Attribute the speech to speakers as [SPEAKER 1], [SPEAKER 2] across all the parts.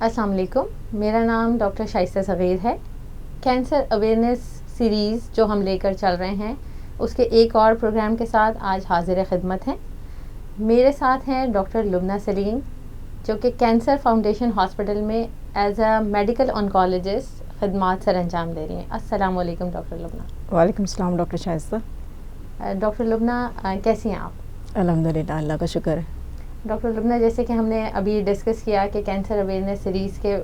[SPEAKER 1] السلام علیکم. میرا نام ڈاکٹر شائستہ صغیر ہے. کینسر اویئرنیس سیریز جو ہم لے کر چل رہے ہیں اس کے ایک اور پروگرام کے ساتھ آج حاضر خدمت ہیں. میرے ساتھ ہیں ڈاکٹر لبنہ سلیم جو کہ کینسر فاؤنڈیشن ہاسپٹل میں ایز اے میڈیکل آنکولوجسٹ خدمات سر انجام دے رہی ہیں. السلام علیکم ڈاکٹر لبنہ.
[SPEAKER 2] وعلیکم السلام ڈاکٹر شائستہ.
[SPEAKER 1] ڈاکٹر لبنہ کیسی ہیں آپ؟
[SPEAKER 2] الحمدللہ اللہ کا شکر ہے.
[SPEAKER 1] ڈاکٹر لبنہ جیسے کہ ہم نے ابھی ڈسکس کیا کہ کینسر اویئرنیس سیریز کے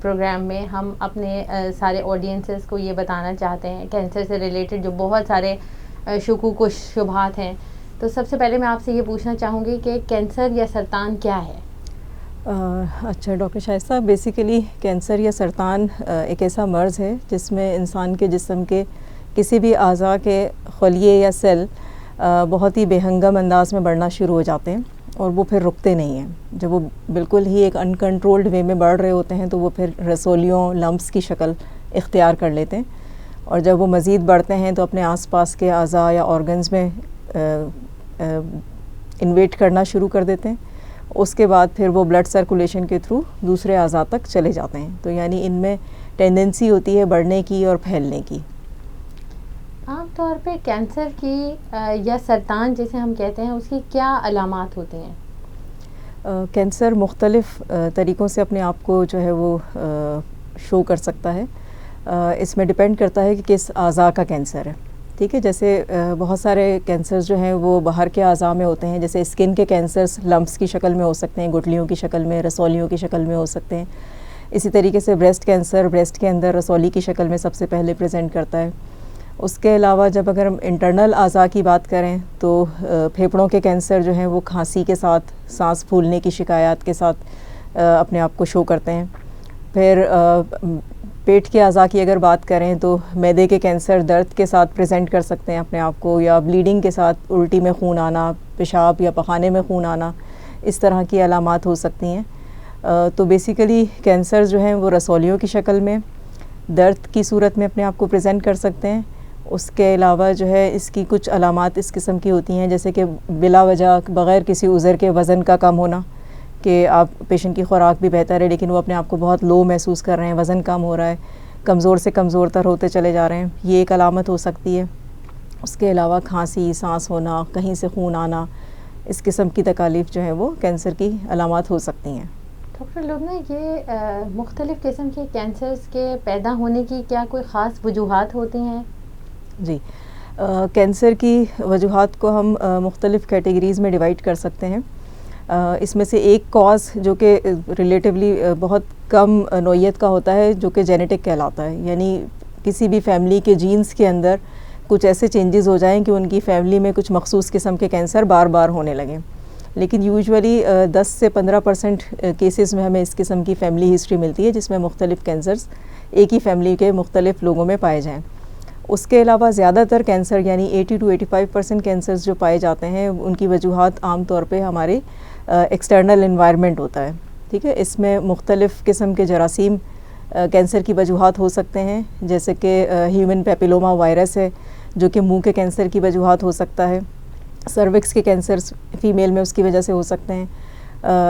[SPEAKER 1] پروگرام میں ہم اپنے سارے آڈینسز کو یہ بتانا چاہتے ہیں کینسر سے ریلیٹڈ جو بہت سارے شکوک و شبہات ہیں. تو سب سے پہلے میں آپ سے یہ پوچھنا چاہوں گی کہ کینسر یا سرطان کیا ہے؟
[SPEAKER 2] اچھا ڈاکٹر شائستہ، بیسیکلی کینسر یا سرطان ایک ایسا مرض ہے جس میں انسان کے جسم کے کسی بھی اعضاء کے خلیے یا سیل بہت ہی بے ہنگم انداز میں بڑھنا شروع ہو جاتے ہیں اور وہ پھر رکتے نہیں ہیں. جب وہ بالکل ہی ایک انکنٹرولڈ وے میں بڑھ رہے ہوتے ہیں تو وہ پھر رسولیوں لمپس کی شکل اختیار کر لیتے ہیں، اور جب وہ مزید بڑھتے ہیں تو اپنے آس پاس کے اعضاء یا آرگنز میں انویٹ کرنا شروع کر دیتے ہیں. اس کے بعد پھر وہ بلڈ سرکولیشن کے تھرو دوسرے اعضاء تک چلے جاتے ہیں. تو یعنی ان میں ٹینڈنسی ہوتی ہے بڑھنے کی اور پھیلنے کی.
[SPEAKER 1] عام طور پہ کینسر کی یا سرطان جسے ہم کہتے ہیں اس کی کیا علامات ہوتی ہیں؟
[SPEAKER 2] کینسر مختلف طریقوں سے اپنے آپ کو جو ہے وہ شو کر سکتا ہے. اس میں ڈپینڈ کرتا ہے کہ کس اعضاء کا کینسر ہے. ٹھیک ہے، جیسے بہت سارے کینسرز جو ہیں وہ باہر کے اعضاء میں ہوتے ہیں. جیسے اسکن کے کینسرز لمپس کی شکل میں ہو سکتے ہیں، گٹلیوں کی شکل میں، رسولیوں کی شکل میں ہو سکتے ہیں. اسی طریقے سے بریسٹ کینسر بریسٹ کے اندر رسولی کی شکل میں سب سے پہلے پریزنٹ کرتا ہے. اس کے علاوہ جب اگر ہم انٹرنل اعضاء کی بات کریں تو پھیپھڑوں کے کینسر جو ہیں وہ کھانسی کے ساتھ، سانس پھولنے کی شکایات کے ساتھ اپنے آپ کو شو کرتے ہیں. پھر پیٹ کے اعضاء کی اگر بات کریں تو معدے کے کینسر درد کے ساتھ پریزنٹ کر سکتے ہیں اپنے آپ کو، یا بلیڈنگ کے ساتھ الٹی میں خون آنا، پیشاب یا پخانے میں خون آنا، اس طرح کی علامات ہو سکتی ہیں. تو بیسیکلی کینسر جو ہیں وہ رسولیوں کی شکل میں درد کی صورت میں اپنے آپ کو پریزنٹ کر سکتے ہیں. اس کے علاوہ جو ہے اس کی کچھ علامات اس قسم کی ہوتی ہیں جیسے کہ بلا وجہ بغیر کسی عذر کے وزن کا کم ہونا، کہ آپ پیشنٹ کی خوراک بھی بہتر ہے لیکن وہ اپنے آپ کو بہت لو محسوس کر رہے ہیں، وزن کم ہو رہا ہے، کمزور سے کمزور تر ہوتے چلے جا رہے ہیں، یہ ایک علامت ہو سکتی ہے. اس کے علاوہ کھانسی، سانس ہونا، کہیں سے خون آنا، اس قسم کی تکالیف جو ہیں وہ کینسر کی علامات ہو سکتی ہیں.
[SPEAKER 1] ڈاکٹر لبنہ، یہ مختلف قسم کے کینسرز کے پیدا ہونے کی کیا کوئی خاص وجوہات ہوتی ہیں؟
[SPEAKER 2] جی، کینسر کی وجوہات کو ہم مختلف کیٹیگریز میں ڈیوائڈ کر سکتے ہیں. اس میں سے ایک کاز جو کہ ریلیٹیولی بہت کم نوعیت کا ہوتا ہے جو کہ جینیٹک کہلاتا ہے، یعنی کسی بھی فیملی کے جینز کے اندر کچھ ایسے چینجز ہو جائیں کہ ان کی فیملی میں کچھ مخصوص قسم کے کینسر بار بار ہونے لگیں. لیکن یوجولی 10 سے 15% کیسز میں ہمیں اس قسم کی فیملی ہسٹری ملتی ہے جس میں مختلف کینسرز ایک ہی فیملی کے مختلف لوگوں میں پائے جائیں. اس کے علاوہ زیادہ تر کینسر یعنی 80 to 85% کینسرز جو پائے جاتے ہیں ان کی وجوہات عام طور پہ ہمارے ایکسٹرنل انوائرمنٹ ہوتا ہے. ٹھیک ہے، اس میں مختلف قسم کے جراثیم کینسر کی وجوہات ہو سکتے ہیں، جیسے کہ ہیومن پیپیلوما وائرس ہے جو کہ منہ کے کینسر کی وجوہات ہو سکتا ہے. سروکس کے کینسرز فیمیل میں اس کی وجہ سے ہو سکتے ہیں.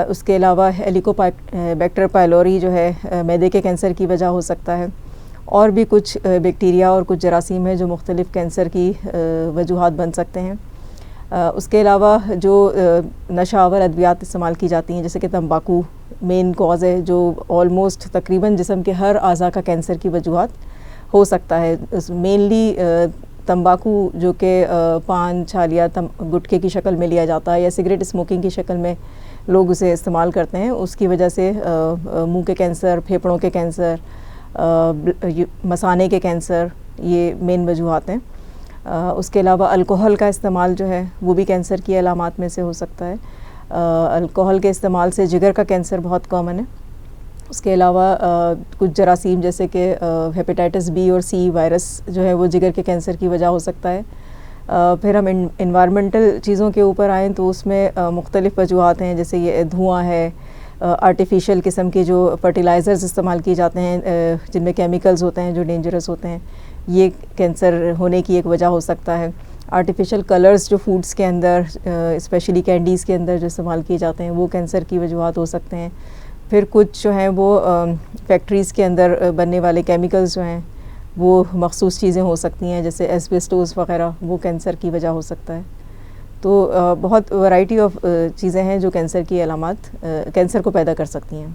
[SPEAKER 2] اس کے علاوہ ہیلیکوبیکٹر پائلوری جو ہے معدے کے کینسر کی وجہ ہو سکتا ہے. اور بھی کچھ بیکٹیریا اور کچھ جراثیم ہیں جو مختلف کینسر کی وجوہات بن سکتے ہیں. اس کے علاوہ جو نشہ آور ادویات استعمال کی جاتی ہیں جیسے کہ تمباکو مین کاز ہے جو آلموسٹ تقریباً جسم کے ہر اعضاء کا کینسر کی وجوہات ہو سکتا ہے. مینلی تمباکو جو کہ پان چھالیا گٹکے کی شکل میں لیا جاتا ہے یا سگریٹ اسموکنگ کی شکل میں لوگ اسے استعمال کرتے ہیں، اس کی وجہ سے منہ کے کینسر، پھیپھڑوں کے کینسر، مثانے کے کینسر یہ مین وجوہات ہیں. اس کے علاوہ الکوہل کا استعمال جو ہے وہ بھی کینسر کی علامات میں سے ہو سکتا ہے. الکوہل کے استعمال سے جگر کا کینسر بہت کامن ہے. اس کے علاوہ کچھ جراثیم جیسے کہ ہیپیٹائٹس بی اور سی وائرس جو ہے وہ جگر کے کینسر کی وجہ ہو سکتا ہے. پھر ہم انوائرمنٹل چیزوں کے اوپر آئیں تو اس میں مختلف وجوہات ہیں جیسے یہ دھواں ہے، آرٹیفیشیل قسم کے جو فرٹیلائزرز استعمال کیے جاتے ہیں جن میں کیمیکلز ہوتے ہیں جو ڈینجرس ہوتے ہیں، یہ کینسر ہونے کی ایک وجہ ہو سکتا ہے. آرٹیفیشل کلرز جو فوڈز کے اندر اسپیشلی کینڈیز کے اندر جو استعمال کیے جاتے ہیں وہ کینسر کی وجوہات ہو سکتے ہیں. پھر کچھ جو ہیں وہ فیکٹریز کے اندر بننے والے کیمیکلز جو ہیں وہ مخصوص چیزیں ہو سکتی ہیں، جیسے ایسبیسٹوز وغیرہ، وہ کینسر کی وجہ ہو سکتا ہے. تو بہت ورائٹی آف چیزیں ہیں جو کینسر کی علامات، کینسر کو پیدا کر سکتی ہیں.